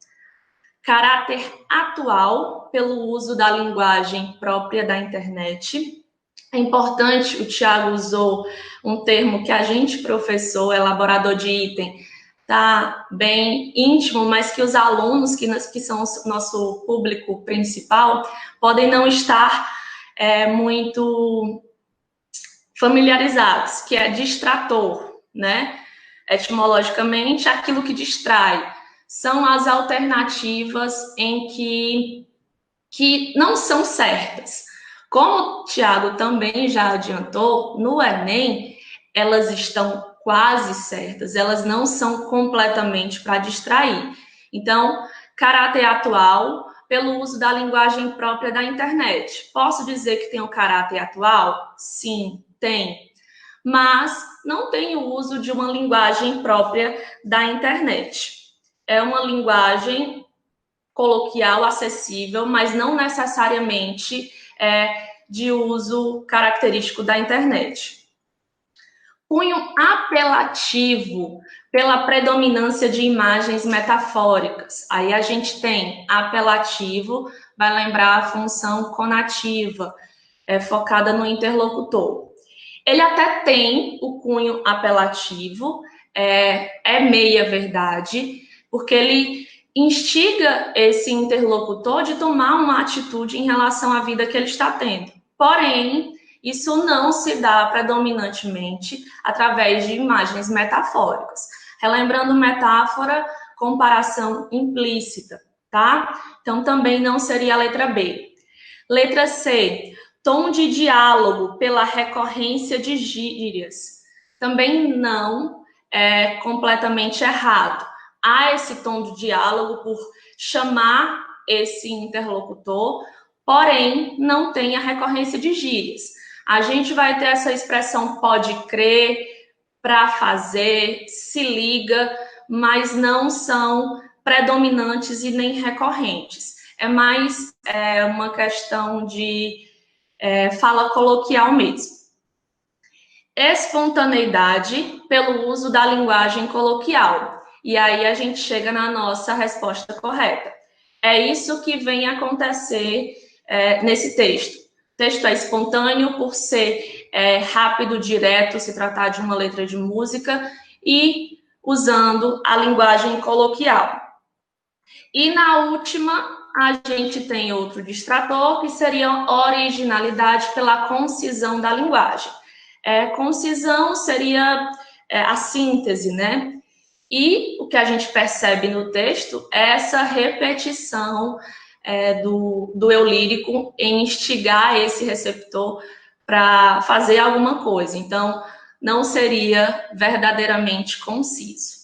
caráter atual pelo uso da linguagem própria da internet. É importante, o Tiago usou um termo que a gente, professor, elaborador de item, tá bem íntimo, mas que os alunos, que são o nosso público principal, podem não estar muito familiarizados, que é distrator, né? Etimologicamente, aquilo que distrai. São as alternativas em que não são certas. Como o Tiago também já adiantou, no Enem, elas estão quase certas, elas não são completamente para distrair. Então, caráter atual pelo uso da linguagem própria da internet. Posso dizer que tem o caráter atual? Sim, tem. Mas não tem o uso de uma linguagem própria da internet. É uma linguagem coloquial, acessível, mas não necessariamente de uso característico da internet. Cunho apelativo pela predominância de imagens metafóricas. Aí a gente tem apelativo, vai lembrar a função conativa, focada no interlocutor. Ele até tem o cunho apelativo, é meia verdade, porque ele instiga esse interlocutor de tomar uma atitude em relação à vida que ele está tendo. Porém, isso não se dá predominantemente através de imagens metafóricas. Relembrando metáfora, comparação implícita, tá? Então, também não seria a letra B. Letra C, tom de diálogo pela recorrência de gírias. Também não é completamente errado. Há esse tom de diálogo por chamar esse interlocutor, porém não tem a recorrência de gírias. A gente vai ter essa expressão pode crer, para fazer, se liga, mas não são predominantes e nem recorrentes. É mais uma questão de fala coloquial mesmo. Espontaneidade pelo uso da linguagem coloquial. E aí a gente chega na nossa resposta correta. É isso que vem acontecer nesse texto. O texto é espontâneo por ser rápido, direto, se tratar de uma letra de música e usando a linguagem coloquial. E na última, a gente tem outro distrator, que seria originalidade pela concisão da linguagem. Concisão seria a síntese, né? E o que a gente percebe no texto é essa repetição do eu lírico em instigar esse receptor para fazer alguma coisa. Então, não seria verdadeiramente conciso.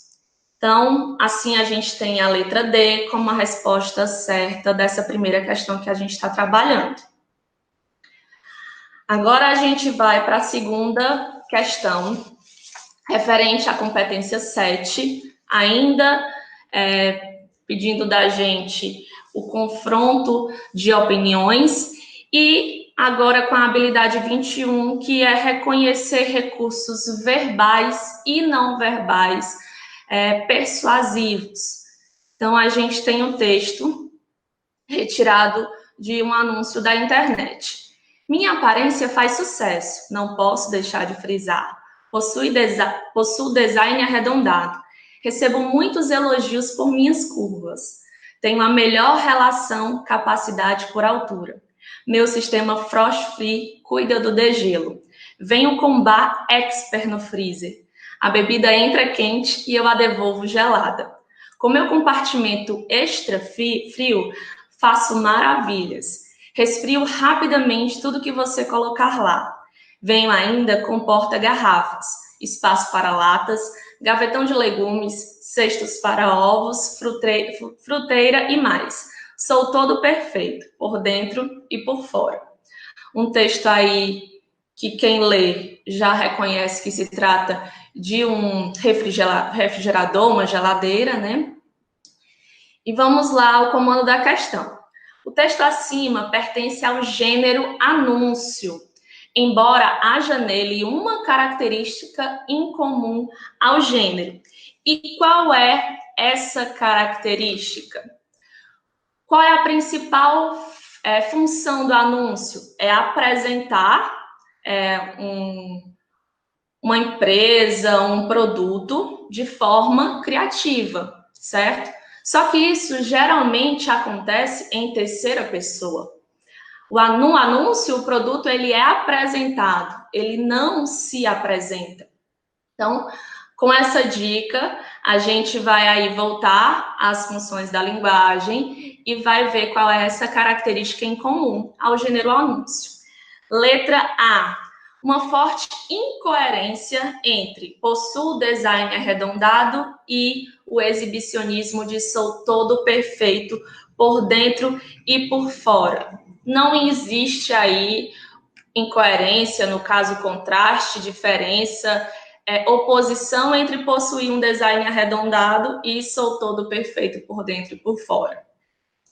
Então, assim a gente tem a letra D como a resposta certa dessa primeira questão que a gente está trabalhando. Agora a gente vai para a segunda questão, referente à competência 7, ainda pedindo da gente o confronto de opiniões, e agora com a habilidade 21, que é reconhecer recursos verbais e não verbais persuasivos. Então, a gente tem um texto retirado de um anúncio da internet. Minha aparência faz sucesso, não posso deixar de frisar. Possui design arredondado. Recebo muitos elogios por minhas curvas. Tenho a melhor relação capacidade por altura. Meu sistema Frost Free cuida do degelo. Venho com bar expert no freezer. A bebida entra quente e eu a devolvo gelada. Com meu compartimento extra frio, faço maravilhas. Resfrio rapidamente tudo que você colocar lá. Venho ainda com porta-garrafas, espaço para latas, gavetão de legumes, cestos para ovos, fruteira e mais. Sou todo perfeito, por dentro e por fora. Um texto aí que quem lê já reconhece que se trata de um refrigerador, uma geladeira, né? E vamos lá ao comando da questão. O texto acima pertence ao gênero anúncio, embora haja nele uma característica incomum ao gênero. E qual é essa característica? Qual é a principal função do anúncio? É apresentar uma empresa, um produto de forma criativa, certo? Só que isso geralmente acontece em terceira pessoa. No anúncio, o produto ele é apresentado, ele não se apresenta. Então, com essa dica, a gente vai aí voltar às funções da linguagem e vai ver qual é essa característica em comum ao gênero anúncio. Letra A. Uma forte incoerência entre possuo design arredondado e o exibicionismo de sou todo perfeito por dentro e por fora. Não existe aí incoerência, no caso, contraste, diferença, oposição entre possuir um design arredondado e sou todo perfeito por dentro e por fora.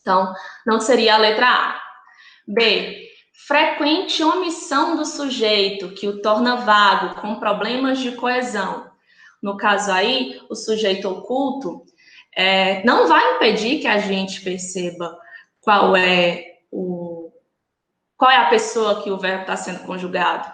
Então, não seria a letra A. B. Frequente omissão do sujeito, que o torna vago, com problemas de coesão. No caso aí, o sujeito oculto não vai impedir que a gente perceba qual é a pessoa que o verbo está sendo conjugado.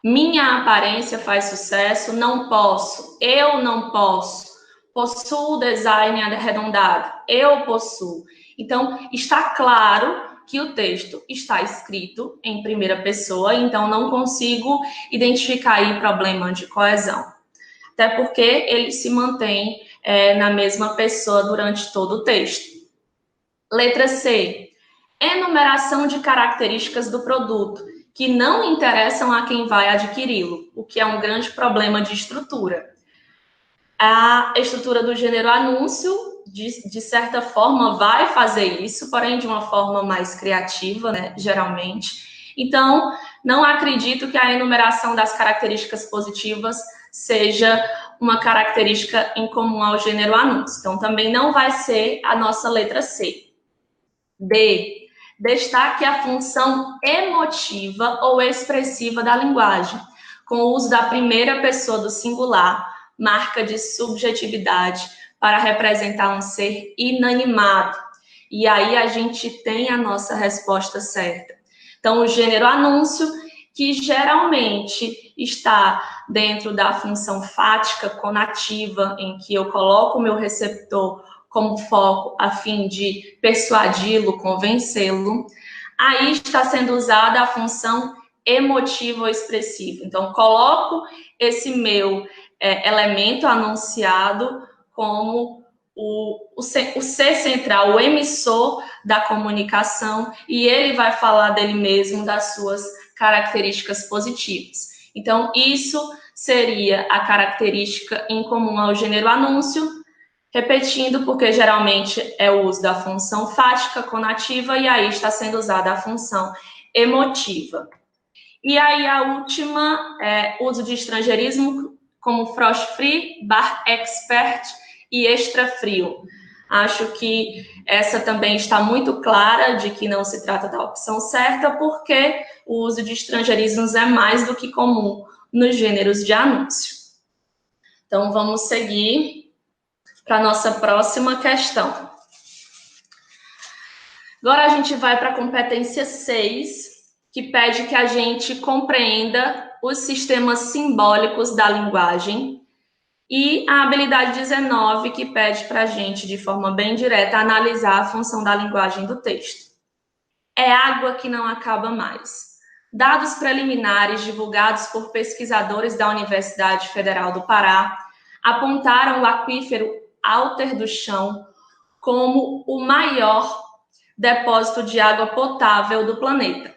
Minha aparência faz sucesso, não posso, eu não posso, possuo design arredondado, eu possuo. Então, está claro que o texto está escrito em primeira pessoa, então não consigo identificar aí problema de coesão. Até porque ele se mantém na mesma pessoa durante todo o texto. Letra C. Enumeração de características do produto que não interessam a quem vai adquiri-lo, o que é um grande problema de estrutura. A estrutura do gênero anúncio, de certa forma, vai fazer isso, porém de uma forma mais criativa, né, geralmente. Então, não acredito que a enumeração das características positivas seja uma característica em comum ao gênero anúncio. Então, também não vai ser a nossa letra C. D. Destaque a função emotiva ou expressiva da linguagem, com o uso da primeira pessoa do singular, marca de subjetividade, para representar um ser inanimado. E aí a gente tem a nossa resposta certa. Então, o gênero anúncio, que geralmente está dentro da função fática conativa, em que eu coloco o meu receptor como foco a fim de persuadi-lo, convencê-lo, aí está sendo usada a função emotiva ou expressiva. Então, coloco esse meu elemento anunciado como o ser central, o emissor da comunicação, e ele vai falar dele mesmo, das suas características positivas. Então, isso seria a característica em comum ao gênero anúncio, repetindo, porque geralmente é o uso da função fática conativa, e aí está sendo usada a função emotiva. E aí a última é uso de estrangeirismo como frost free, bar expert e extra frio. Acho que essa também está muito clara de que não se trata da opção certa, porque o uso de estrangeirismos é mais do que comum nos gêneros de anúncio. Então, vamos seguir para a nossa próxima questão. Agora a gente vai para a competência 6, que pede que a gente compreenda os sistemas simbólicos da linguagem E a habilidade 19, que pede para a gente, de forma bem direta, analisar a função da linguagem do texto. É água que não acaba mais. Dados preliminares divulgados por pesquisadores da Universidade Federal do Pará apontaram o aquífero Alter do Chão como o maior depósito de água potável do planeta.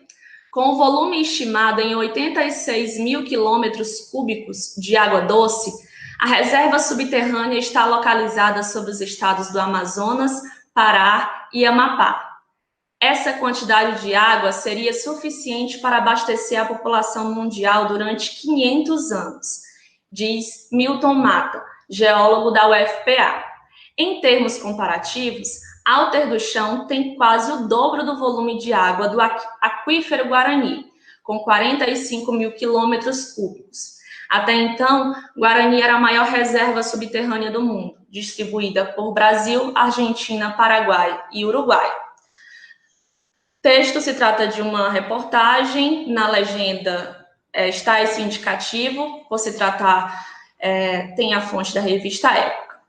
Com o volume estimado em 86 mil quilômetros cúbicos de água doce, a reserva subterrânea está localizada sobre os estados do Amazonas, Pará e Amapá. Essa quantidade de água seria suficiente para abastecer a população mundial durante 500 anos, diz Milton Mata, geólogo da UFPA. Em termos comparativos, Alter do Chão tem quase o dobro do volume de água do aquífero Guarani, com 45 mil quilômetros cúbicos. Até então, Guarani era a maior reserva subterrânea do mundo, distribuída por Brasil, Argentina, Paraguai e Uruguai. O texto se trata de uma reportagem, na legenda está esse indicativo, por se tratar, tem a fonte da revista Época.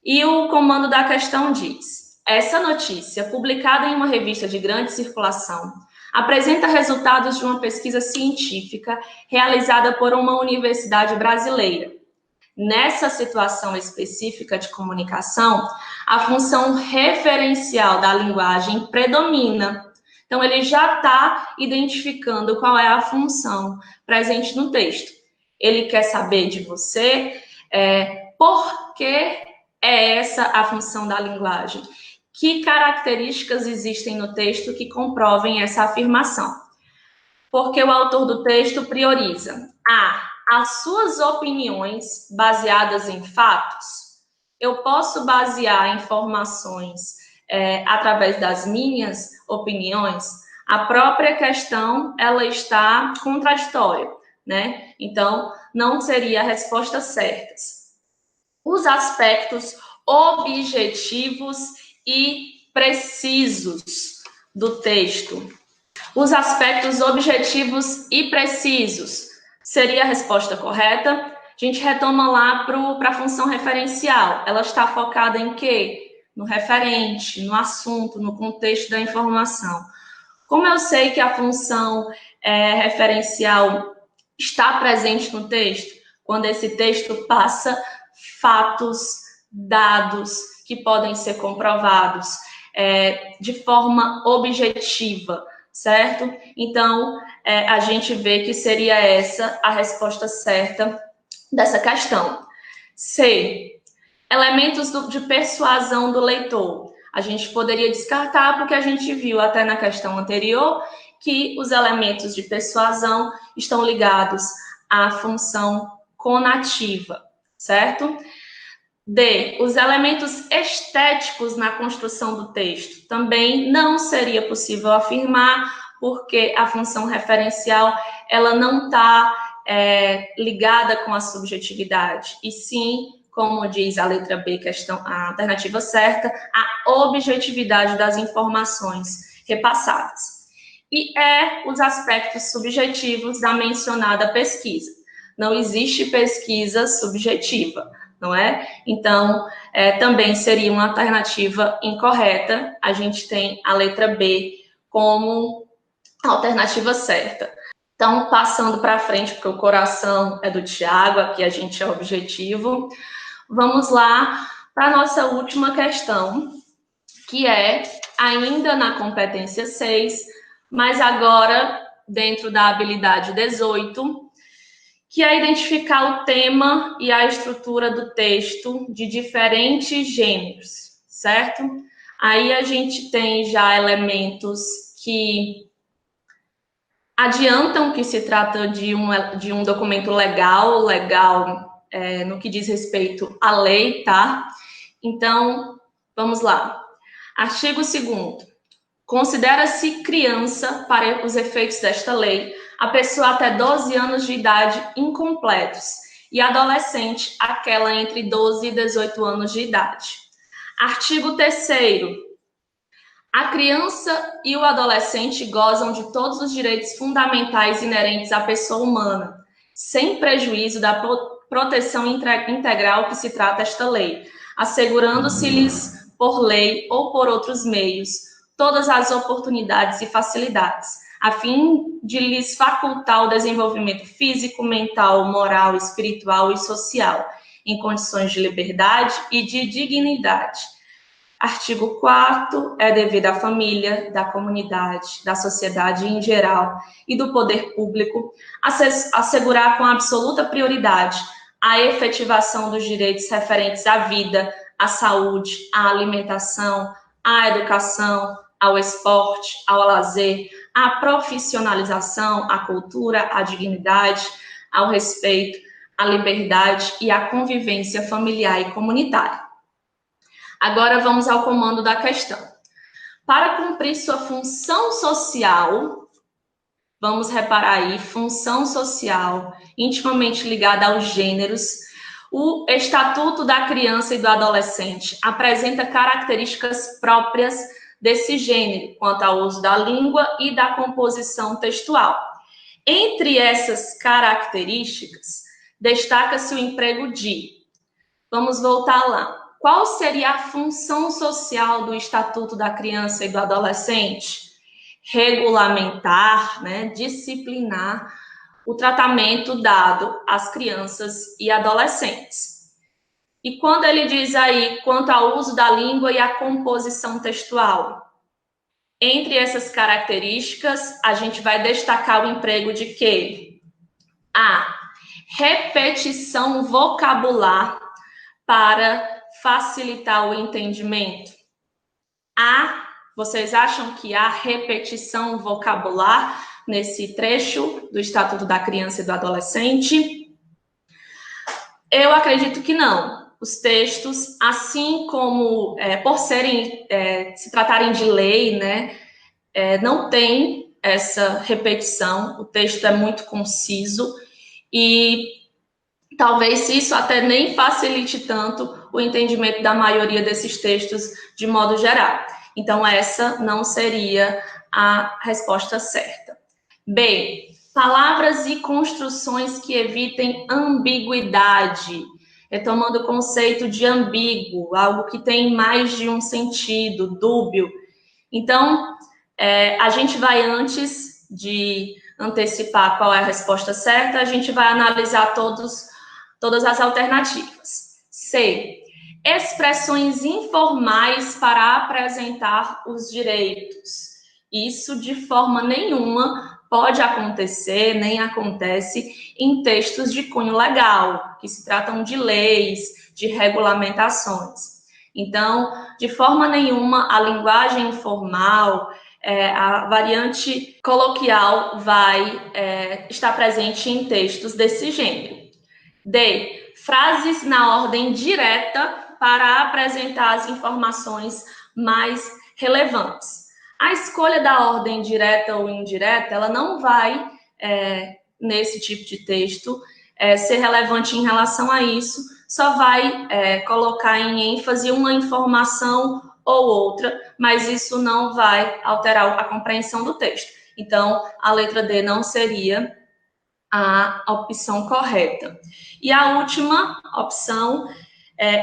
E o comando da questão diz: essa notícia, publicada em uma revista de grande circulação, apresenta resultados de uma pesquisa científica realizada por uma universidade brasileira. Nessa situação específica de comunicação, a função referencial da linguagem predomina. Então, ele já está identificando qual é a função presente no texto. Ele quer saber de você por que é essa a função da linguagem. Que características existem no texto que comprovem essa afirmação? Porque o autor do texto prioriza as suas opiniões baseadas em fatos. Eu posso basear informações através das minhas opiniões. A própria questão, ela está contraditória, né? Então, não seria a resposta certa. Os aspectos objetivos e precisos do texto. Os aspectos objetivos e precisos seria a resposta correta. A gente retoma lá para a função referencial. Ela está focada em quê? No referente, no assunto, no contexto da informação. Como eu sei que a função referencial está presente no texto? Quando esse texto passa fatos, dados que podem ser comprovados de forma objetiva, certo? Então, a gente vê que seria essa a resposta certa dessa questão. C. Elementos de persuasão do leitor. A gente poderia descartar porque a gente viu até na questão anterior que os elementos de persuasão estão ligados à função conativa, certo? D. Os elementos estéticos na construção do texto. Também não seria possível afirmar, porque a função referencial ela não está ligada com a subjetividade, e sim, como diz a letra B, a alternativa certa, a objetividade das informações repassadas. E os aspectos subjetivos da mencionada pesquisa. Não existe pesquisa subjetiva, não é? Então, também seria uma alternativa incorreta. A gente tem a letra B como alternativa certa. Então, passando para frente, porque o coração é do Tiago, aqui a gente é objetivo. Vamos lá para a nossa última questão, que é ainda na competência 6, mas agora dentro da habilidade 18, que é identificar o tema e a estrutura do texto de diferentes gêneros, certo? Aí a gente tem já elementos que adiantam que se trata de um documento legal no que diz respeito à lei, tá? Então, vamos lá. Artigo 2º. Considera-se criança, para os efeitos desta lei, a pessoa até 12 anos de idade incompletos e adolescente, aquela entre 12 e 18 anos de idade. Artigo 3º. A criança e o adolescente gozam de todos os direitos fundamentais inerentes à pessoa humana, sem prejuízo da proteção integral que se trata esta lei, assegurando-se-lhes, por lei ou por outros meios, todas as oportunidades e facilidades, a fim de lhes facultar o desenvolvimento físico, mental, moral, espiritual e social, em condições de liberdade e de dignidade. Artigo 4º, é dever da família, da comunidade, da sociedade em geral e do poder público assegurar com absoluta prioridade a efetivação dos direitos referentes à vida, à saúde, à alimentação, à educação, ao esporte, ao lazer, à profissionalização, à cultura, à dignidade, ao respeito, à liberdade e à convivência familiar e comunitária. Agora vamos ao comando da questão. Para cumprir sua função social, vamos reparar aí, função social intimamente ligada aos gêneros, o Estatuto da Criança e do Adolescente apresenta características próprias desse gênero, quanto ao uso da língua e da composição textual. Entre essas características, destaca-se o emprego de... Vamos voltar lá. Qual seria a função social do Estatuto da Criança e do Adolescente? Regulamentar, disciplinar o tratamento dado às crianças e adolescentes. E quando ele diz aí quanto ao uso da língua e a composição textual, entre essas características, a gente vai destacar o emprego de quê? A. Repetição vocabular para facilitar o entendimento. Vocês acham que há repetição vocabular nesse trecho do Estatuto da Criança e do Adolescente? Eu acredito que não. Os textos, assim como por se tratarem de lei, não tem essa repetição. O texto é muito conciso e talvez isso até nem facilite tanto o entendimento da maioria desses textos de modo geral. Então, essa não seria a resposta certa. B. Palavras e construções que evitem ambiguidade. Retomando o conceito de ambíguo, algo que tem mais de um sentido, dúbio. Então, a gente vai, antes de antecipar qual é a resposta certa, a gente vai analisar todas as alternativas. C. Expressões informais para apresentar os direitos. Isso, de forma nenhuma, pode acontecer, nem acontece em textos de cunho legal, que se tratam de leis, de regulamentações. Então, de forma nenhuma, a linguagem informal, a variante coloquial vai estar presente em textos desse gênero. D. Frases na ordem direta para apresentar as informações mais relevantes. A escolha da ordem direta ou indireta, ela não vai, nesse tipo de texto, ser relevante em relação a isso, só vai colocar em ênfase uma informação ou outra, mas isso não vai alterar a compreensão do texto. Então, a letra D não seria a opção correta. E a última opção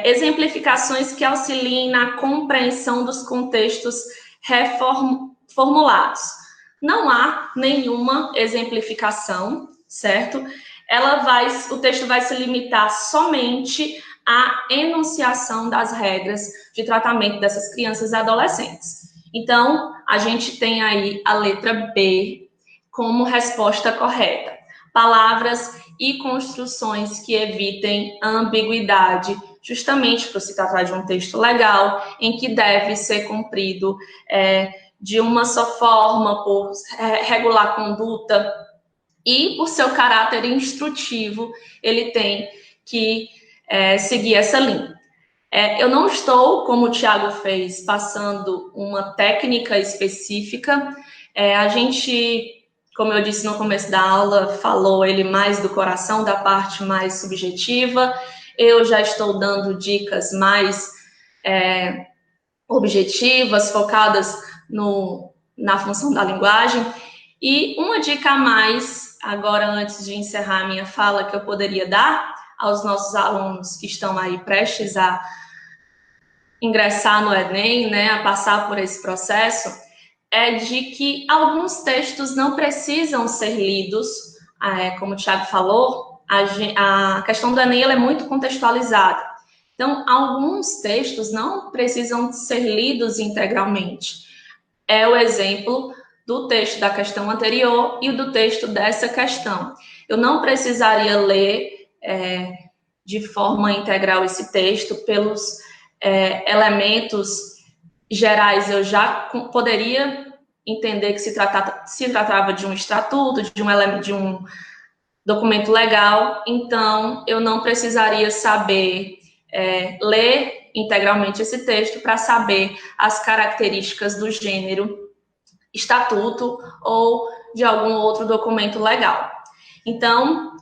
exemplificações que auxiliem na compreensão dos contextos reformulados. Não há nenhuma exemplificação, certo? O texto vai se limitar somente à enunciação das regras de tratamento dessas crianças e adolescentes. Então, a gente tem aí a letra B como resposta correta. Palavras e construções que evitem ambiguidade, justamente por se tratar de um texto legal, em que deve ser cumprido de uma só forma, por regular conduta, e por seu caráter instrutivo, ele tem que seguir essa linha. Eu não estou, como o Tiago fez, passando uma técnica específica. A gente, como eu disse no começo da aula, falou ele mais do coração, da parte mais subjetiva. Eu já estou dando dicas mais objetivas, focadas na função da linguagem. E uma dica a mais agora antes de encerrar a minha fala, que eu poderia dar aos nossos alunos que estão aí prestes a ingressar no Enem, né, a passar por esse processo, é de que alguns textos não precisam ser lidos, como o Thiago falou, a questão do Enem ela é muito contextualizada. Então, alguns textos não precisam ser lidos integralmente. É o exemplo do texto da questão anterior e do texto dessa questão. Eu não precisaria ler de forma integral esse texto pelos elementos gerais. Eu já poderia entender que se tratava de um estatuto, de um documento legal, então eu não precisaria saber ler integralmente esse texto para saber as características do gênero estatuto ou de algum outro documento legal. Então,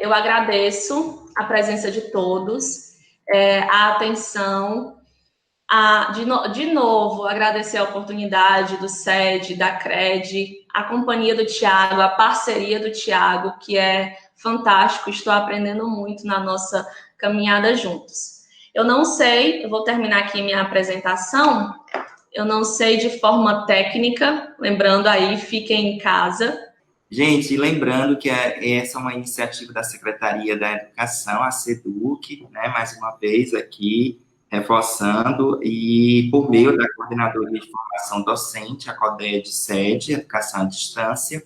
eu agradeço a presença de todos, a atenção, de novo, agradecer a oportunidade do SED, da CRED, a companhia do Thiago, a parceria do Thiago, que é fantástico, estou aprendendo muito na nossa caminhada juntos. Eu não sei, eu vou terminar aqui minha apresentação, eu não sei de forma técnica, lembrando aí, fiquem em casa. Gente, lembrando que essa é uma iniciativa da Secretaria da Educação, a SEDUC, né, mais uma vez aqui, reforçando, e por meio da Coordenadoria de Formação Docente, a CODED SED, Educação à Distância,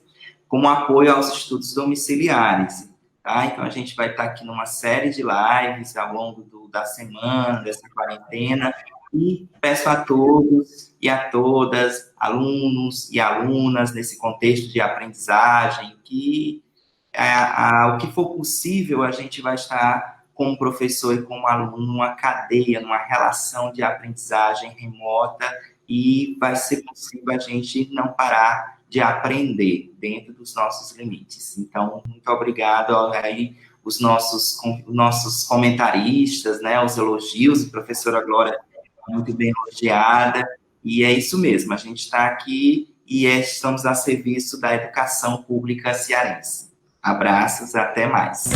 como apoio aos estudos domiciliares. Tá? Então, a gente vai estar aqui numa série de lives ao longo da semana, dessa quarentena, e peço a todos e a todas, alunos e alunas, nesse contexto de aprendizagem, que o que for possível, a gente vai estar com o professor e com o aluno numa cadeia, numa relação de aprendizagem remota, e vai ser possível a gente não parar de aprender dentro dos nossos limites. Então, muito obrigado aí os nossos comentaristas, né, os elogios, a professora Glória muito bem elogiada, e é isso mesmo, a gente está aqui e estamos a serviço da educação pública cearense. Abraços, até mais.